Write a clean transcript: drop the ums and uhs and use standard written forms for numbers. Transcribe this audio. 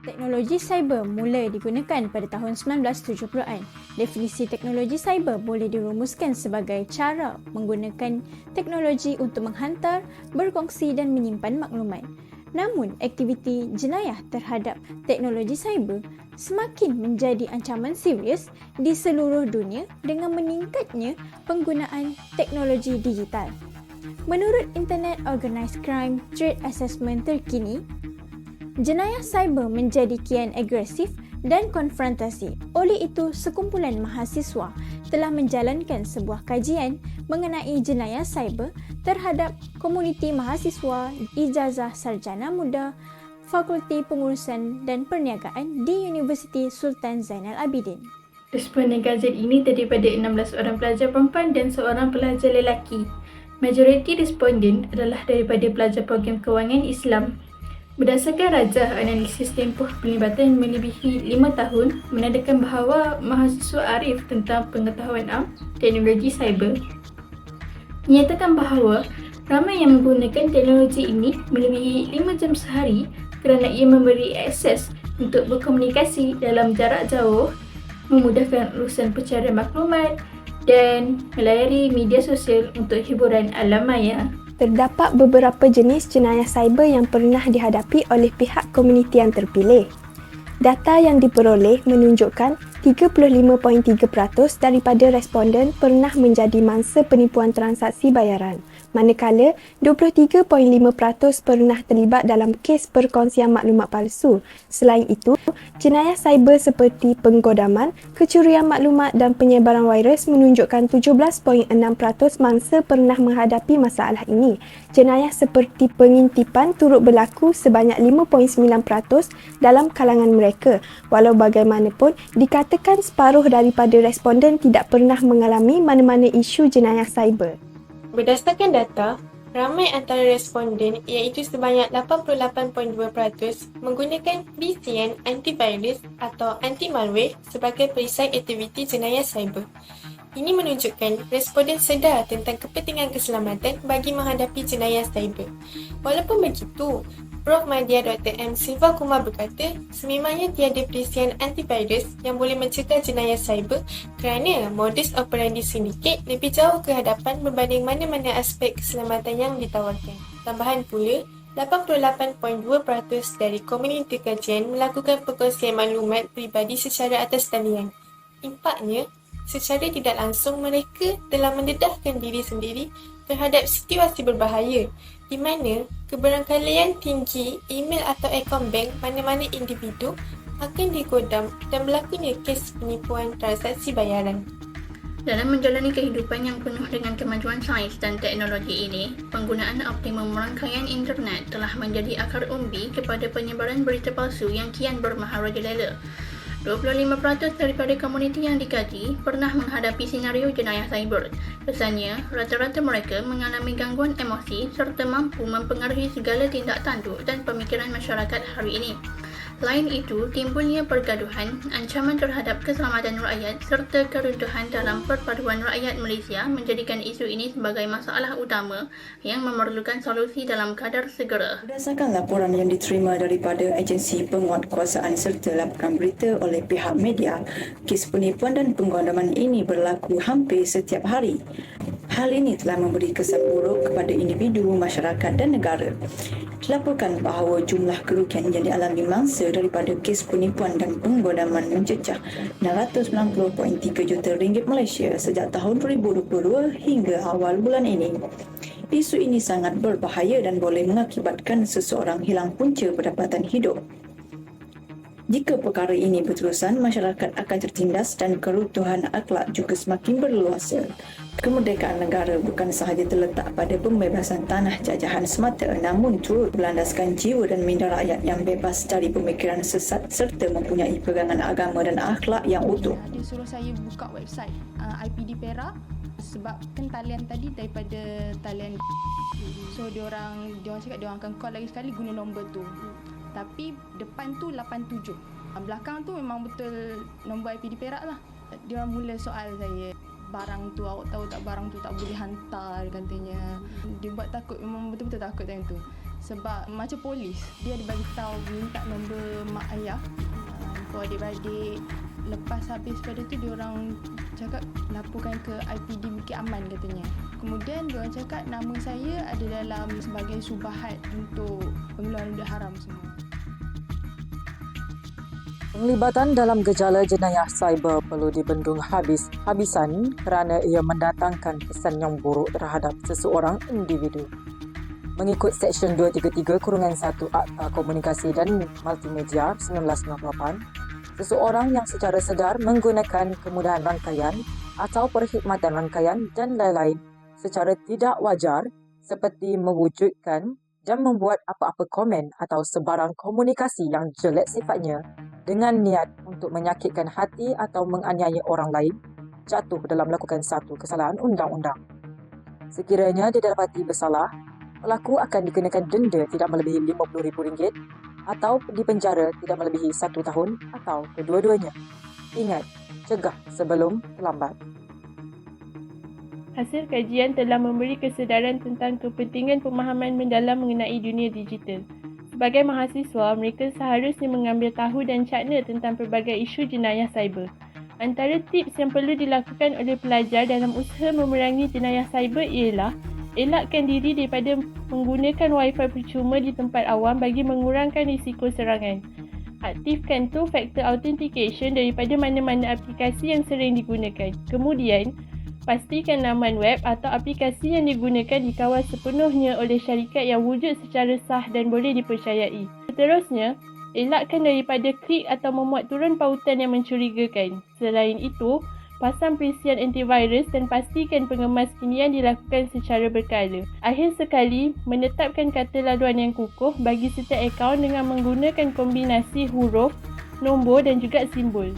Teknologi cyber mula digunakan pada tahun 1970-an. Definisi teknologi cyber boleh dirumuskan sebagai cara menggunakan teknologi untuk menghantar, berkongsi dan menyimpan maklumat. Namun, aktiviti jenayah terhadap teknologi cyber semakin menjadi ancaman serius di seluruh dunia dengan meningkatnya penggunaan teknologi digital. Menurut Internet Organised Crime Threat Assessment terkini, jenayah cyber menjadi kian agresif dan konfrontasi. Oleh itu, sekumpulan mahasiswa telah menjalankan sebuah kajian mengenai jenayah cyber terhadap komuniti mahasiswa ijazah sarjana muda Fakulti Pengurusan dan Perniagaan di Universiti Sultan Zainal Abidin. Responden kajian ini terdiri pada 16 orang pelajar perempuan dan seorang pelajar lelaki. Majoriti responden adalah daripada pelajar program kewangan Islam. Berdasarkan rajah analisis tempoh pelibatan melebihi 5 tahun, menandakan bahawa mahasiswa arif tentang pengetahuan teknologi cyber. Menyatakan bahawa ramai yang menggunakan teknologi ini melebihi 5 jam sehari kerana ia memberi akses untuk berkomunikasi dalam jarak jauh, memudahkan urusan pencarian maklumat dan melayari media sosial untuk hiburan alam maya. Terdapat beberapa jenis jenayah cyber yang pernah dihadapi oleh pihak komuniti yang terpilih. Data yang diperoleh menunjukkan 35.3% daripada responden pernah menjadi mangsa penipuan transaksi bayaran, manakala 23.5% pernah terlibat dalam kes perkongsian maklumat palsu. Selain itu, jenayah cyber seperti penggodaman, kecurian maklumat dan penyebaran virus menunjukkan 17.6% mangsa pernah menghadapi masalah ini. Jenayah seperti pengintipan turut berlaku sebanyak 5.9% dalam kalangan mereka. Walau bagaimanapun, dikatakan separuh daripada responden tidak pernah mengalami mana-mana isu jenayah cyber. Berdasarkan data, ramai antara responden iaitu sebanyak 88.2% menggunakan VPN antivirus atau anti-malware sebagai perisai aktiviti jenayah cyber. Ini menunjukkan responden sedar tentang kepentingan keselamatan bagi menghadapi jenayah cyber. Walaupun begitu, Prof. Madya Dr. M. Silva Kumar berkata, sememangnya tiada perisian antivirus yang boleh mencegah jenayah cyber kerana modus operandi sindiket lebih jauh ke hadapan berbanding mana-mana aspek keselamatan yang ditawarkan. Tambahan pula, 88.2% dari komuniti kajian melakukan perkongsian maklumat peribadi secara atas talian. Impaknya, secara tidak langsung mereka telah mendedahkan diri sendiri terhadap situasi berbahaya di mana keberangkalian tinggi email atau akaun bank mana-mana individu akan digodam dan berlakunya kes penipuan transaksi bayaran. Dalam menjalani kehidupan yang penuh dengan kemajuan sains dan teknologi ini, penggunaan optimum rangkaian internet telah menjadi akar umbi kepada penyebaran berita palsu yang kian bermaharajalela. 25% daripada komuniti yang dikaji pernah menghadapi senario jenayah cyber. Kesannya, rata-rata mereka mengalami gangguan emosi serta mampu mempengaruhi segala tindak tanduk dan pemikiran masyarakat hari ini. Selain itu, timbulnya pergaduhan, ancaman terhadap keselamatan rakyat serta keruntuhan dalam perpaduan rakyat Malaysia menjadikan isu ini sebagai masalah utama yang memerlukan solusi dalam kadar segera. Berdasarkan laporan yang diterima daripada agensi penguatkuasaan serta laporan berita oleh pihak media, kes penipuan dan penggodaman ini berlaku hampir setiap hari. Hal ini telah memberi kesan buruk kepada individu, masyarakat dan negara. Dilaporkan bahawa jumlah kerugian yang dialami mangsa daripada kes penipuan dan penggodaman mencecah 690.3 juta ringgit Malaysia sejak tahun 2022 hingga awal bulan ini. Isu ini sangat berbahaya dan boleh mengakibatkan seseorang hilang punca pendapatan hidup. Jika perkara ini berterusan, masyarakat akan tertindas dan keruntuhan akhlak juga semakin berluasa. Kemerdekaan negara bukan sahaja terletak pada pembebasan tanah jajahan semata, namun turut berlandaskan jiwa dan minda rakyat yang bebas dari pemikiran sesat serta mempunyai pegangan agama dan akhlak yang utuh. Dia suruh saya buka website IPD Perak sebab kan talian tadi daripada talian. So diorang cakap diorang akan call lagi sekali guna nombor tu. Tapi depan tu 87. Belakang tu memang betul nombor IPD Perak lah. Dia mula soal saya, barang tu awak tahu tak barang tu tak boleh hantar katanya. Dia buat takut, memang betul-betul takut time tu. Sebab macam polis, dia ada bagi tahu minta nombor mak ayah untuk adik-beradik. Lepas habis pada tu dia orang cakap laporkan ke IPD Bukit Aman katanya. Kemudian dia orang cakap nama saya ada dalam sebagai subahat untuk pengeluaran duit haram semua. Penglibatan dalam gejala jenayah cyber perlu dibendung habis-habisan kerana ia mendatangkan kesan yang buruk terhadap seseorang individu. Mengikut Seksyen 233-1 Akta Komunikasi dan Multimedia 1998, seseorang yang secara sedar menggunakan kemudahan rangkaian atau perkhidmatan rangkaian dan lain-lain secara tidak wajar seperti mewujudkan dan membuat apa-apa komen atau sebarang komunikasi yang jelek sifatnya dengan niat untuk menyakitkan hati atau menganiaya orang lain jatuh dalam melakukan satu kesalahan undang-undang. Sekiranya didapati bersalah, pelaku akan dikenakan denda tidak melebihi RM50,000 atau dipenjara tidak melebihi 1 tahun atau kedua-duanya. Ingat, cegah sebelum terlambat. Hasil kajian telah memberi kesedaran tentang kepentingan pemahaman mendalam mengenai dunia digital. Sebagai mahasiswa, mereka seharusnya mengambil tahu dan cakna tentang pelbagai isu jenayah cyber. Antara tips yang perlu dilakukan oleh pelajar dalam usaha memerangi jenayah cyber ialah elakkan diri daripada menggunakan Wi-Fi percuma di tempat awam bagi mengurangkan risiko serangan. Aktifkan two-factor authentication daripada mana-mana aplikasi yang sering digunakan. Kemudian, pastikan laman web atau aplikasi yang digunakan dikawal sepenuhnya oleh syarikat yang wujud secara sah dan boleh dipercayai. Seterusnya, elakkan daripada klik atau memuat turun pautan yang mencurigakan. Selain itu, pasang perisian antivirus dan pastikan pengemas kinian dilakukan secara berkala. Akhir sekali, menetapkan kata laluan yang kukuh bagi setiap akaun dengan menggunakan kombinasi huruf, nombor dan juga simbol.